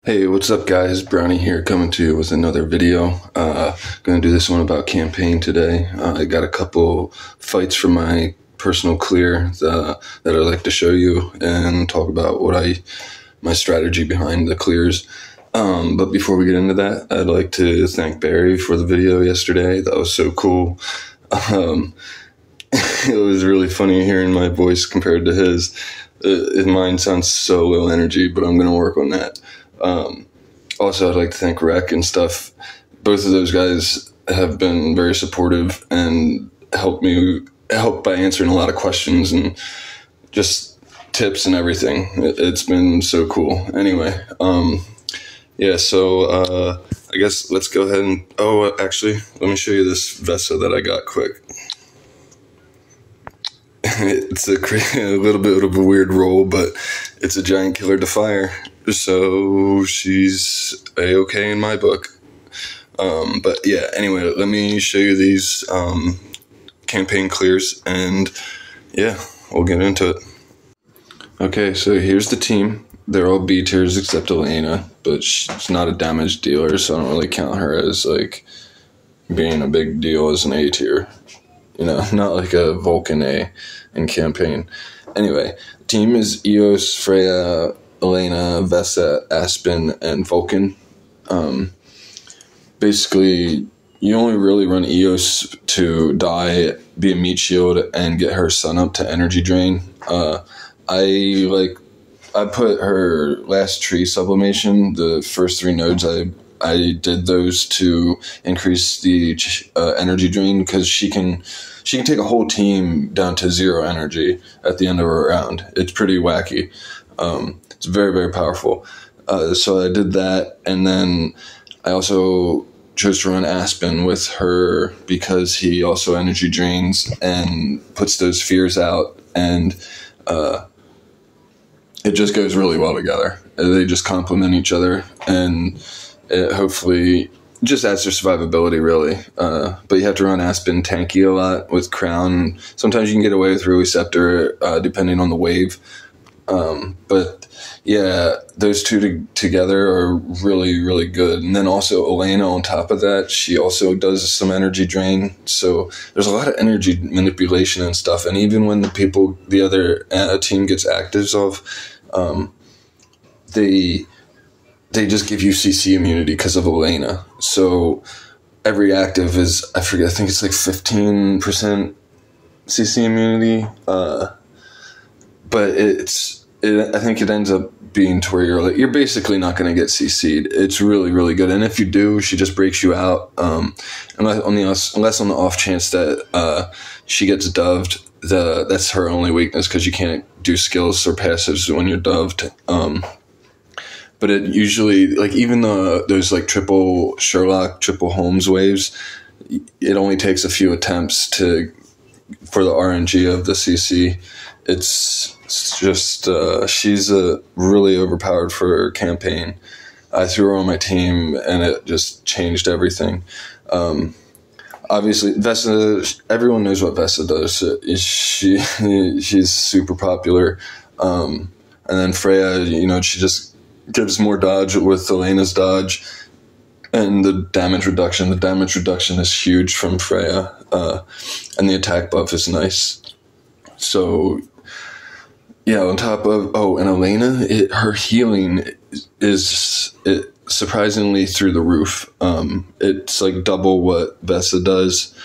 Hey, what's up guys? Brownie here coming to you with another video. Gonna do this one about campaign today. I got a couple fights from my personal clear that I'd like to show you and talk about my strategy behind the clears. But before we get into that, I'd like to thank Barry for the video yesterday. That was so cool. It was really funny hearing my voice compared to his. Mine sounds so low energy, but I'm gonna work on that. Also, I'd like to thank Rec and stuff. Both of those guys have been very supportive and helped by answering a lot of questions and just tips and everything. It's been so cool. Anyway, yeah, so I guess let's go ahead and, actually, let me show you this Vesa that I got quick. It's a little bit of a weird roll, but it's a giant killer defier, so she's a-okay in my book. But yeah, anyway, let me show you these campaign clears, and yeah, we'll get into it. Okay, so here's the team. They're all B tiers except Elena, but she's not a damage dealer, so I don't really count her as like being a big deal as an A tier. You know, not like a Vulcan A in campaign. Anyway, team is Eos, Freya, Elena, Vesa, Aspen, and Vulcan. Basically, you only really run Eos to die, be a meat shield, and get her sun up to energy drain. I put her last tree sublimation, the first 3 nodes, I did those to increase the energy drain, because she can take a whole team down to 0 energy at the end of a round. It's pretty wacky. It's very, very powerful. So I did that, and then I also chose to run Aspen with her because he also energy drains and puts those fears out, and it just goes really well together. They just complement each other, and it hopefully just adds their survivability, really. But you have to run Aspen tanky a lot with Crown. Sometimes you can get away with Rui Scepter, depending on the wave. But yeah, those two together are really, really good. And then also Elena on top of that, she also does some energy drain. So there's a lot of energy manipulation and stuff. And even when the other team gets actives off, they just give you CC immunity because of Elena. So every active is, I think it's like 15% CC immunity. But I think it ends up being to where you're basically not going to get CC'd. It's really, really good. And if you do, she just breaks you out. Unless on the off chance that she gets doved, that's her only weakness, because you can't do skills or passives when you're doved. But it usually, like, even those like triple Sherlock, triple Holmes waves, it only takes a few attempts for the RNG of the CC. It's just, she's really overpowered for her campaign. I threw her on my team, and it just changed everything. Obviously, Vesa, everyone knows what Vesa does. She's super popular. And then Freya, she just gives more dodge with Elena's dodge, and the damage reduction. The damage reduction is huge from Freya, and the attack buff is nice. So, yeah, on top of, and Elena, her healing is surprisingly through the roof. It's like double what Vesa does,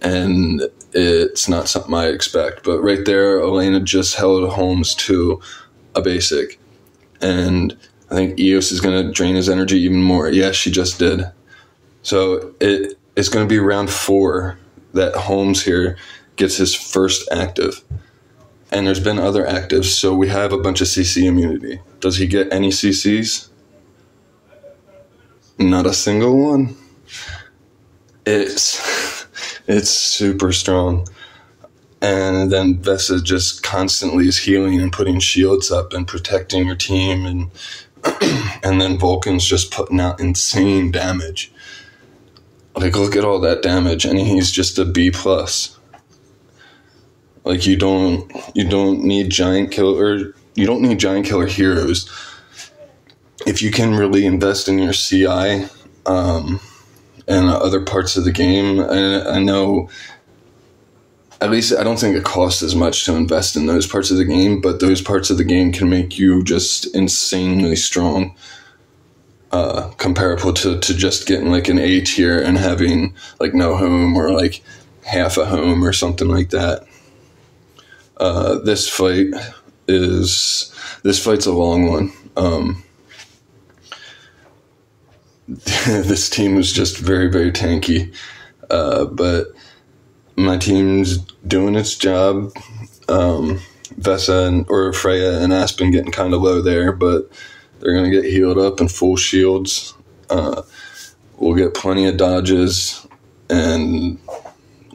and it's not something I expect. But right there, Elena just held Holmes to a basic, and I think Eos is going to drain his energy even more. Yes, she just did. So it's going to be round 4 that Holmes here gets his first active. And there's been other actives, so we have a bunch of CC immunity. Does he get any CCs? Not a single one. It's super strong. And then Vesa just constantly is healing and putting shields up and protecting your team, and then Vulcan's just putting out insane damage. Like, look at all that damage, and he's just a B+. Like, you don't need giant killer heroes if you can really invest in your CI and other parts of the game, I know, at least I don't think it costs as much to invest in those parts of the game, but those parts of the game can make you just insanely strong, comparable to just getting like an A tier and having like no home or like half a home or something like that. This fight's a long one. This team was just very, very tanky, but my team's doing its job. Vesa or Freya and Aspen getting kind of low there, but they're going to get healed up and full shields. We'll get plenty of dodges and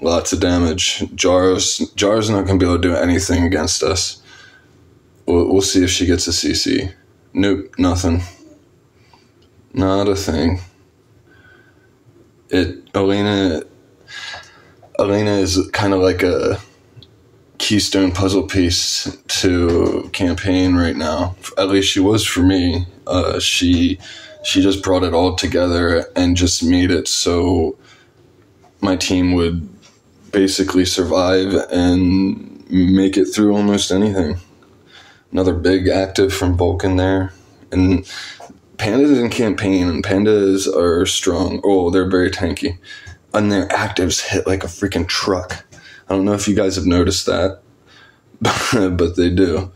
lots of damage. Jara's not going to be able to do anything against us. We'll see if she gets a CC. Nope, nothing. Not a thing. Elena is kind of like a keystone puzzle piece to campaign right now. At least she was for me. She just brought it all together and just made it so my team would basically survive and make it through almost anything. Another big active from Vulcan there. And Pandas in campaign, and Pandas are strong. Oh, they're very tanky. And their actives hit like a freaking truck. I don't know if you guys have noticed that, but they do.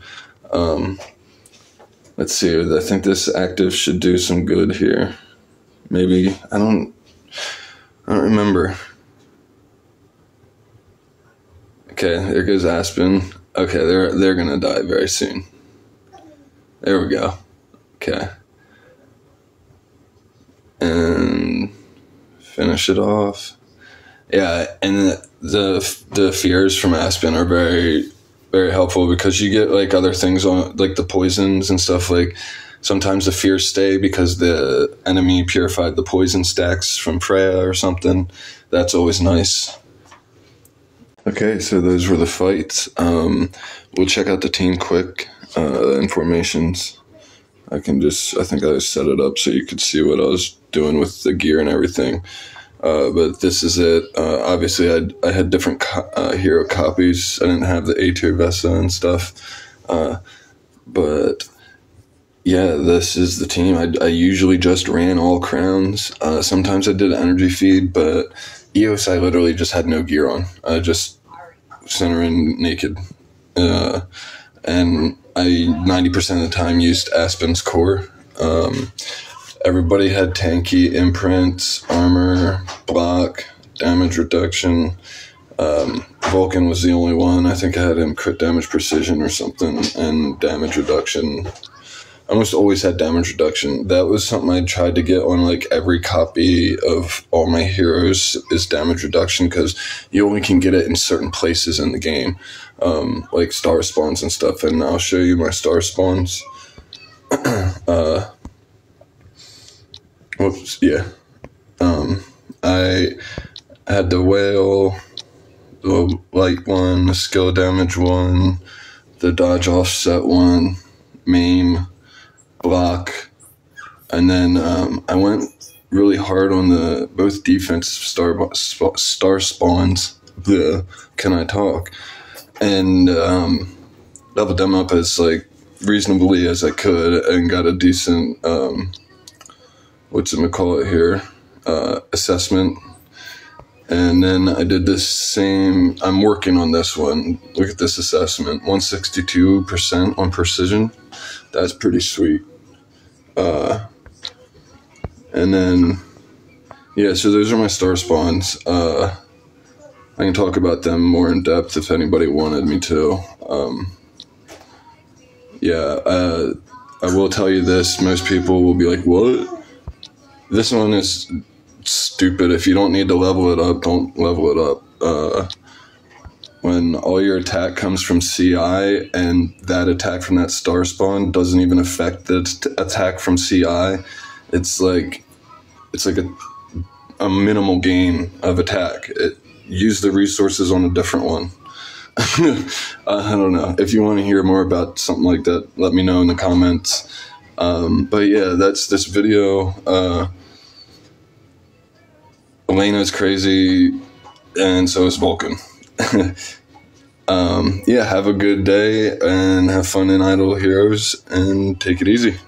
Let's see. I think this active should do some good here. Maybe. I don't remember. Okay, there goes Aspen. Okay, they're gonna die very soon. There we go. Okay. And finish it off. Yeah, and the fears from Aspen are very, very helpful because you get like other things on, like the poisons and stuff. Like sometimes the fears stay because the enemy purified the poison stacks from Freya or something. That's always nice. Okay, so those were the fights. We'll check out the team quick. Informations. I think I set it up so you could see what I was doing with the gear and everything. But this is it. Obviously, I had different hero copies. I didn't have the A-tier Vesa and stuff. But yeah, this is the team. I usually just ran all crowns. Sometimes I did an energy feed, but EOS I literally just had no gear on. Just centering naked. And I 90% of the time used Aspen's core. Everybody had tanky imprints, armor, block, damage reduction. Vulcan was the only one. I think I had him crit damage precision or something, and damage reduction. I almost always had damage reduction. That was something I tried to get on like every copy of all my heroes is damage reduction, because you only can get it in certain places in the game, like star spawns and stuff. And I'll show you my star spawns. Whoops, yeah. I had the whale, the light one, the skill damage one, the dodge offset one, maim, block, and then I went really hard on the both defense star spawns. Can I talk? And leveled them up as like reasonably as I could, and got a decent assessment. And then I did this same. I'm working on this one. Look at this assessment: 162% on precision. That's pretty sweet. And then, yeah, so those are my star spawns. I can talk about them more in depth if anybody wanted me to. I will tell you this. Most people will be like, what? This one is stupid. If you don't need to level it up, don't level it up. When all your attack comes from CI and that attack from that star spawn doesn't even affect the attack from CI, it's like a minimal gain of attack. Use the resources on a different one. I don't know. If you want to hear more about something like that, let me know in the comments. But yeah, that's this video. Elena's crazy, and so is Vulcan. Yeah, have a good day and have fun in Idle Heroes and take it easy.